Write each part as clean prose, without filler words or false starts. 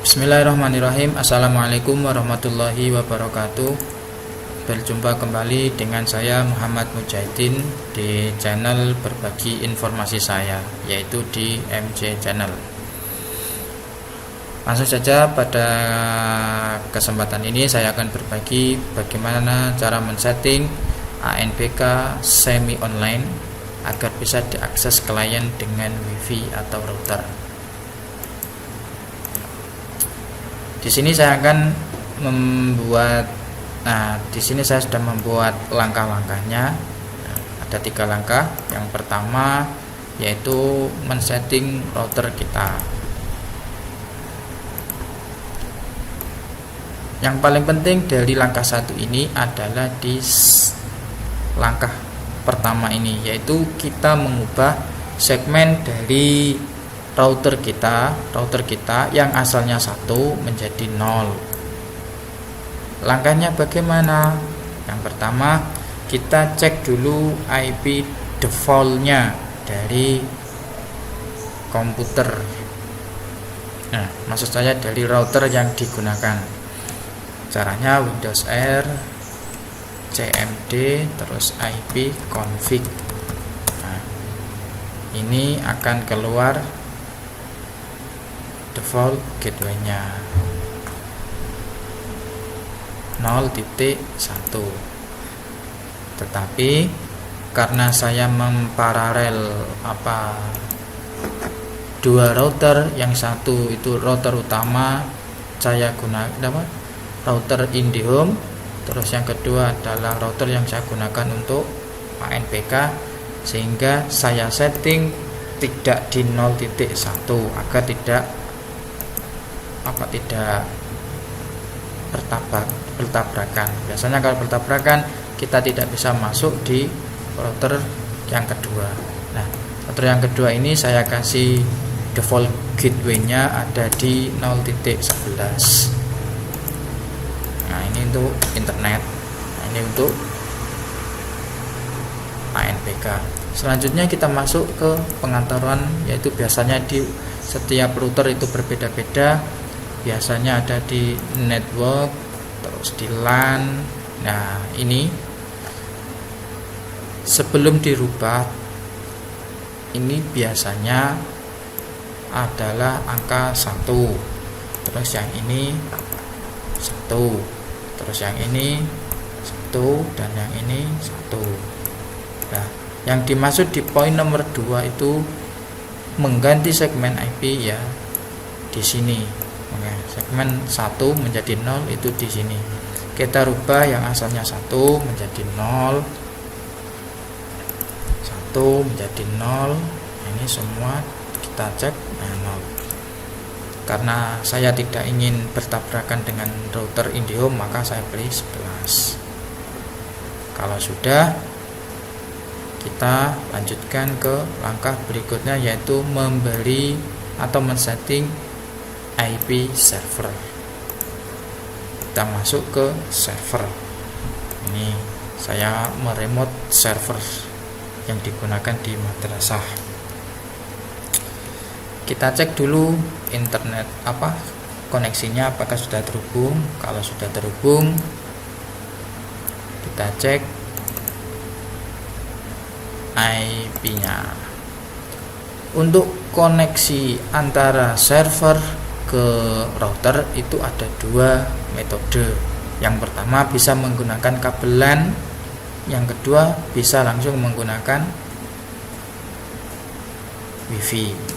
Bismillahirrahmanirrahim. Assalamualaikum warahmatullahi wabarakatuh. Berjumpa kembali dengan saya Muhammad Mujahidin di channel berbagi informasi saya, yaitu di MC Channel. Langsung saja, pada kesempatan ini saya akan berbagi bagaimana cara men-setting ANPK semi online agar bisa diakses klien dengan WiFi atau router. Di sini saya akan di sini saya sudah membuat langkah-langkahnya. Ada 3 langkah. Yang pertama yaitu men-setting router kita. Yang paling penting dari langkah 1 ini adalah di langkah pertama ini, yaitu kita mengubah segmen dari router kita yang asalnya 1 menjadi 0. Langkahnya bagaimana? Yang pertama, kita cek dulu IP defaultnya dari komputer. Nah, maksud saya dari router yang digunakan. Caranya Windows R, CMD, terus IP config. Nah, ini akan keluar default gateway-nya 0.1. Tetapi karena saya memparalel 2 router, yang satu itu router utama saya gunakan router IndiHome, terus yang kedua adalah router yang saya gunakan untuk ANPK, sehingga saya setting tidak di 0.1 agar tidak bertabrakan. Biasanya kalau bertabrakan kita tidak bisa masuk di router yang kedua. Nah, router yang kedua ini saya kasih default gateway-nya ada di 0.11. Nah, ini untuk internet. Nah, ini untuk ANPK. Selanjutnya kita masuk ke pengantaran, yaitu biasanya di setiap router itu berbeda-beda. Biasanya ada di network, terus di LAN. Nah, ini sebelum dirubah, ini biasanya adalah angka 1. Terus yang ini 1. Terus yang ini 1 dan yang ini 1. Nah, yang dimaksud di poin nomor 2 itu mengganti segmen IP ya di sini. Oke, segmen 1 menjadi 0 itu di sini. Kita rubah yang asalnya 1 menjadi 0. 1 menjadi 0. Ini semua kita cek 0. Karena saya tidak ingin bertabrakan dengan router IndiHome, maka saya beri 11. Kalau sudah, kita lanjutkan ke langkah berikutnya, yaitu membeli atau men-setting IP server. Kita masuk ke server. Ini saya meremote server yang digunakan di madrasah. Kita cek dulu internet koneksinya apakah sudah terhubung. Kalau sudah terhubung, kita cek IP-nya. Untuk koneksi antara server ke router itu ada 2 metode. Yang pertama bisa menggunakan kabel LAN, yang kedua bisa langsung menggunakan WiFi.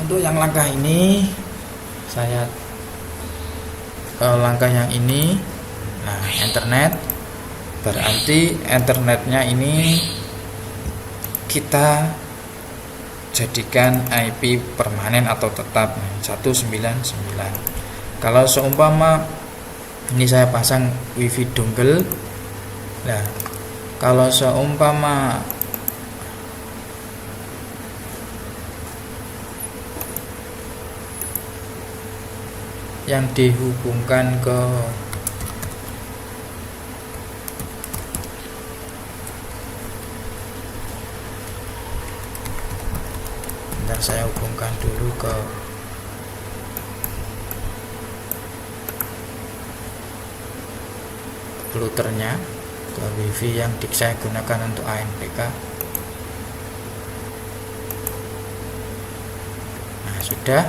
Untuk yang langkah ini langkah yang ini, nah, internet, berarti internetnya ini kita jadikan IP permanen atau tetap 199. Kalau seumpama ini saya pasang WiFi dongle, nah kalau seumpama yang dihubungkan ke bentar, saya hubungkan dulu ke routernya, ke wifi yang saya gunakan untuk ANPK. Nah, sudah.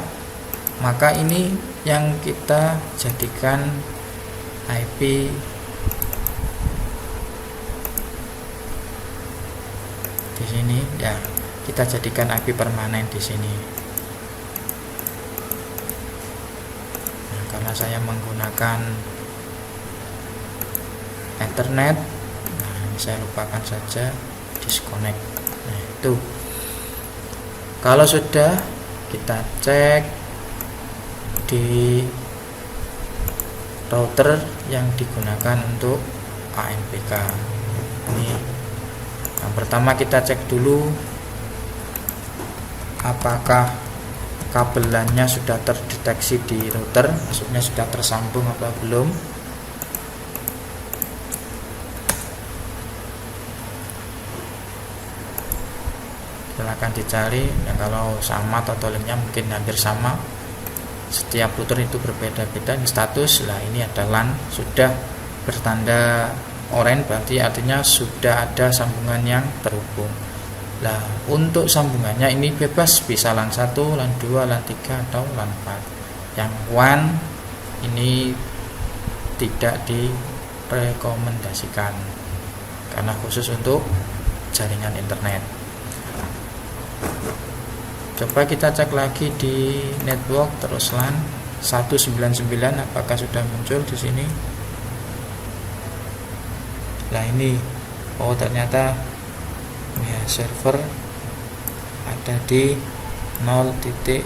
Maka ini yang kita jadikan IP di sini ya, kita jadikan IP permanen di sini. Nah, karena saya menggunakan Ethernet, nah ini saya lupakan saja disconnect. Nah, itu kalau sudah, kita cek di router yang digunakan untuk ANPK. Ini yang pertama, kita cek dulu apakah kabelannya sudah terdeteksi di router, maksudnya sudah tersambung apa belum. Silahkan dicari ya, kalau sama atau linknya mungkin hampir sama, setiap router itu berbeda-beda. Ini status, lah ini ada LAN sudah bertanda oranye, berarti artinya sudah ada sambungan yang terhubung. Lah untuk sambungannya ini bebas, bisa LAN 1, LAN 2, LAN 3 atau LAN 4. Yang WAN ini tidak direkomendasikan karena khusus untuk jaringan internet. Coba kita cek lagi di network, terus LAN 199 apakah sudah muncul di sini. Nah ini, oh ternyata ya, server ada di 0.19.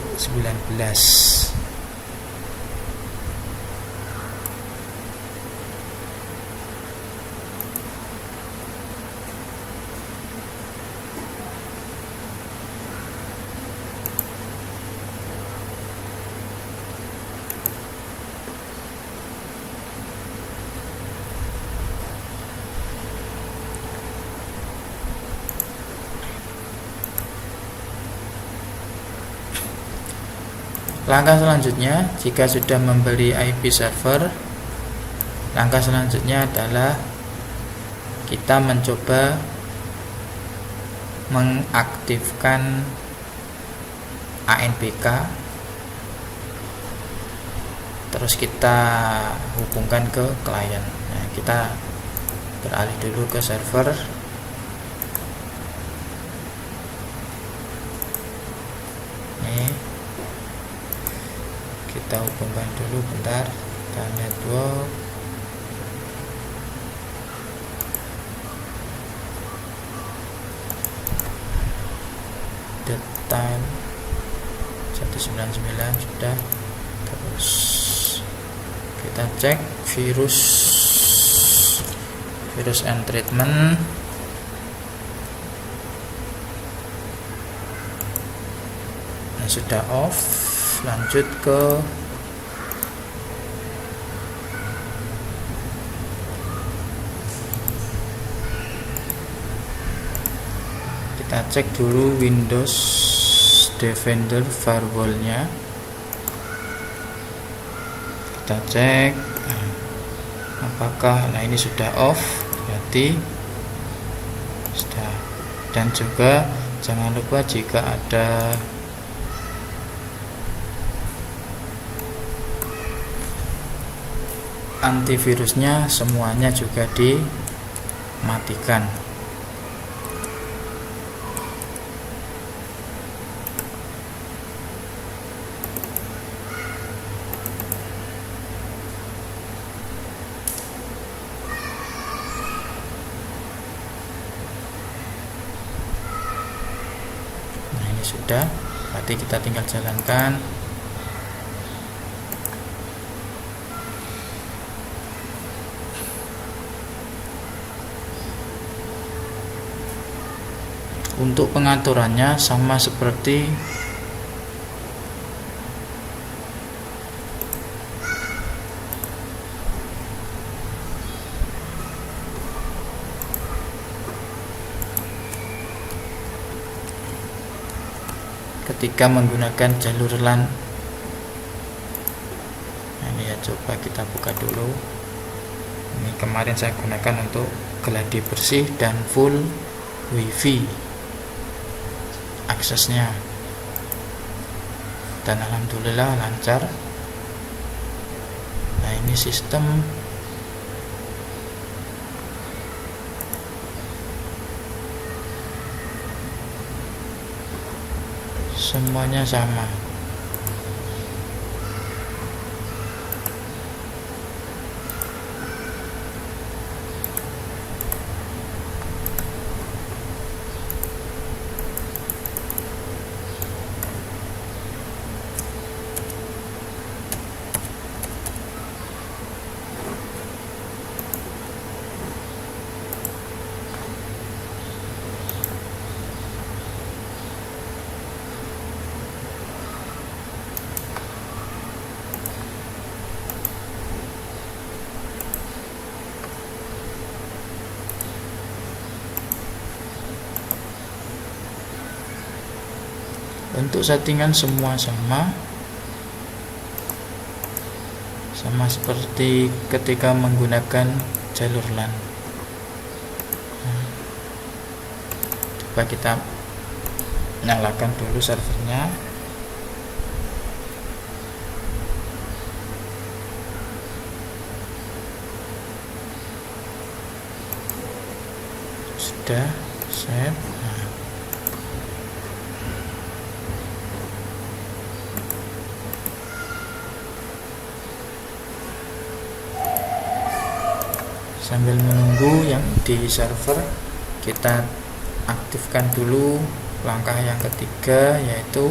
Langkah selanjutnya, jika sudah membeli IP server, langkah selanjutnya adalah kita mencoba mengaktifkan ANPK. Terus kita hubungkan ke klien. Nah, kita beralih dulu ke server. Nih, kita hubungkan dulu bentar ke network. Detail 199 sudah. Terus kita cek virus and treatment. Nah, sudah off. Lanjut ke kita cek dulu Windows Defender firewall-nya. Kita cek apakah, nah ini sudah off, berarti sudah. Dan juga jangan lupa jika ada antivirusnya, semuanya juga dimatikan. Nah ini sudah, berarti kita tinggal jalankan. Untuk pengaturannya sama seperti ketika menggunakan jalur LAN. Nah, ini ya, coba kita buka dulu. Ini kemarin saya gunakan untuk geladi bersih dan full WiFi aksesnya, dan alhamdulillah lancar. Nah, ini sistem semuanya sama. Untuk settingan semua sama seperti ketika menggunakan jalur LAN. Coba kita nyalakan dulu servernya. Sudah set. Sambil menunggu yang di server, kita aktifkan dulu langkah yang ketiga, yaitu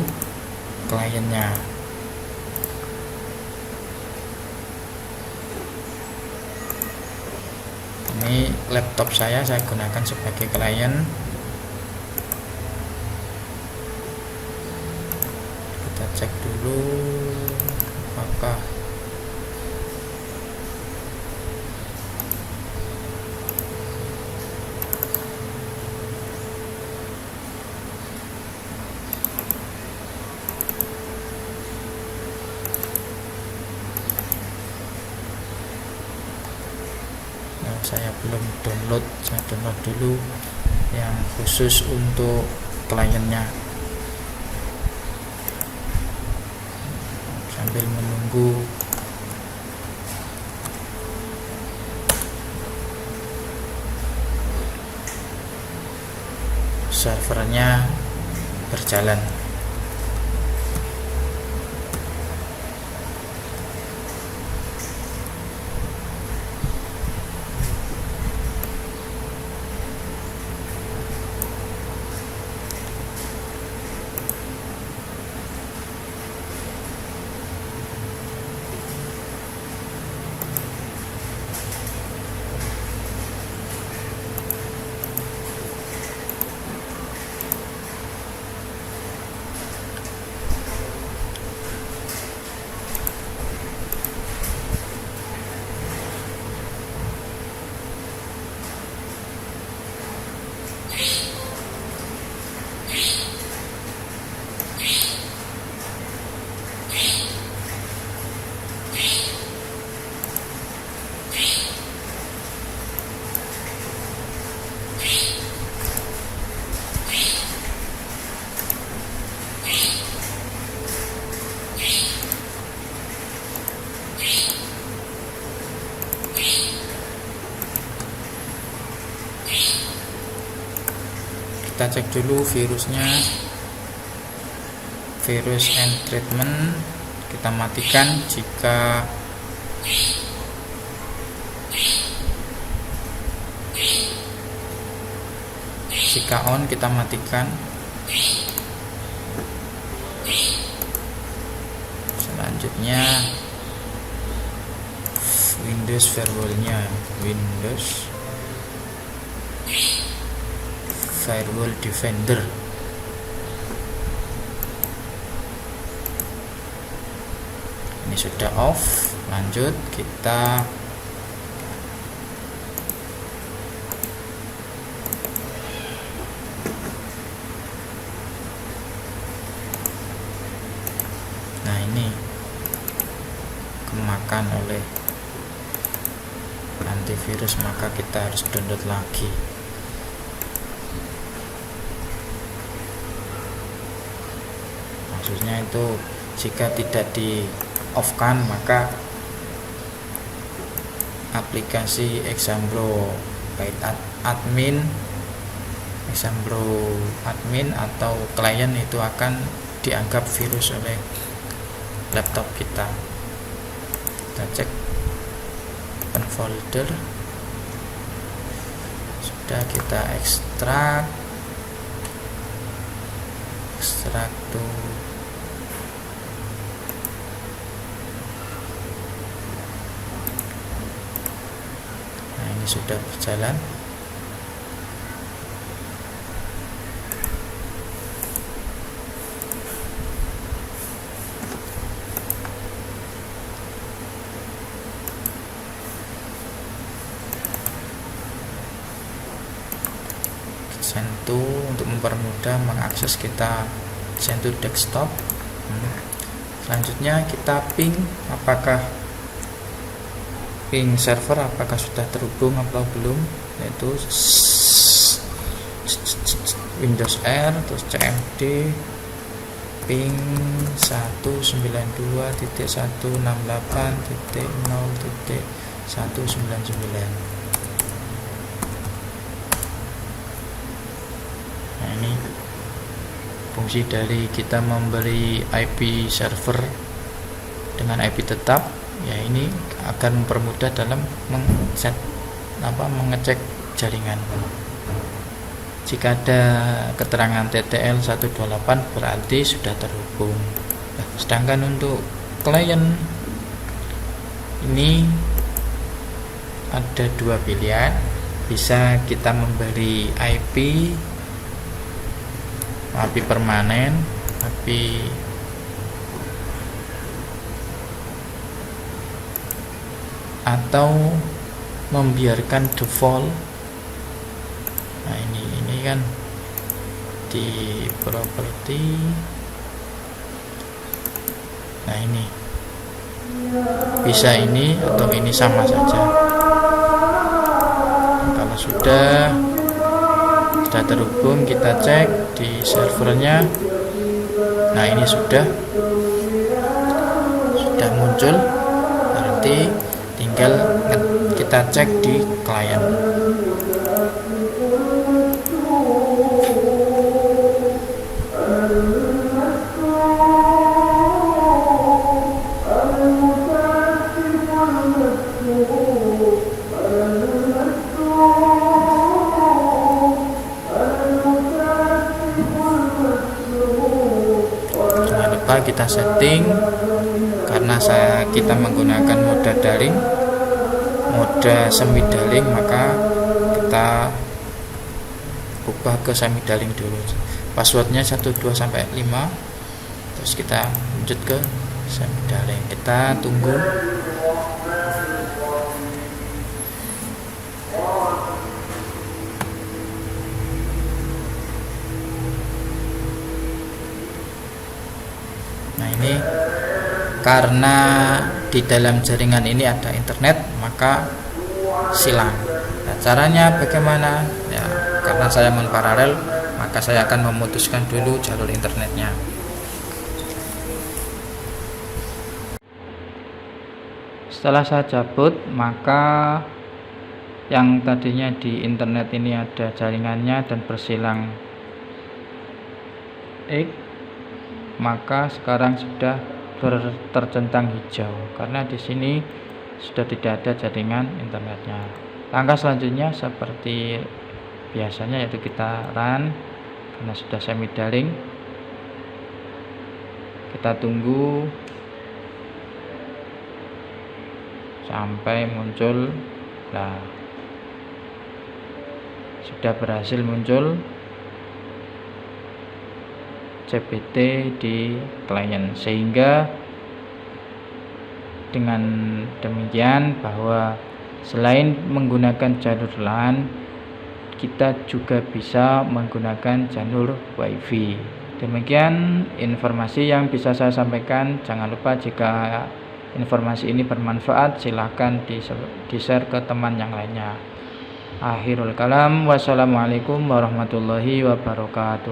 kliennya. Ini laptop saya gunakan sebagai klien. Kita cek dulu apakah saya belum download. Saya download dulu yang khusus untuk kliennya. Sambil menunggu servernya berjalan. Kita cek dulu virusnya, virus and treatment kita matikan. Jika on kita matikan. Selanjutnya Windows firewall-nya, Windows Firewall Defender. Ini sudah off. Lanjut kita ini kemakan oleh antivirus, maka kita harus download lagi. Maksudnya itu jika tidak di off kan, maka aplikasi Exambro baik admin Exambro admin atau klien itu akan dianggap virus oleh laptop kita. Kita cek open folder, sudah kita ekstrak tuh. Nah, ini sudah berjalan. Send to untuk mempermudah mengakses, kita send to desktop. Selanjutnya kita ping, apakah ping server apakah sudah terhubung atau belum, yaitu Windows R, terus cmd ping 192.168.0.199. Nah, ini fungsi dari kita memberi IP server dengan IP tetap, ya ini akan mempermudah dalam mengecek jaringan. Jika ada keterangan TTL 128 berarti sudah terhubung. Sedangkan untuk klien ini ada dua pilihan, bisa kita memberi IP permanen, atau membiarkan default. Nah, ini kan di properti. Nah, ini bisa ini atau ini sama saja. Kalau sudah terhubung, kita cek di servernya. Nah, ini sudah muncul, berarti tinggal kita cek di klien. Kita setting, karena kita menggunakan mode daring, mode semi daring, maka kita ubah ke semi daring dulu. Passwordnya 12 sampai 5, terus kita lanjut ke semi daring. Kita tunggu. Nah, ini karena di dalam jaringan ini ada internet, maka silang. Nah, caranya bagaimana? Ya, karena saya paralel, maka saya akan memutuskan dulu jalur internetnya. Setelah saya cabut, maka yang tadinya di internet ini ada jaringannya dan bersilang X, maka sekarang sudah tercentang hijau karena di sini sudah tidak ada jaringan internetnya. Langkah selanjutnya seperti biasanya, yaitu kita run karena sudah semi daring. Kita tunggu sampai muncul. Nah, sudah berhasil muncul CPT di klien, sehingga dengan demikian bahwa selain menggunakan jalur LAN, kita juga bisa menggunakan jalur WiFi. Demikian informasi yang bisa saya sampaikan. Jangan lupa jika informasi ini bermanfaat, silahkan di-share ke teman yang lainnya. Akhirul kalam, wassalamualaikum warahmatullahi wabarakatuh.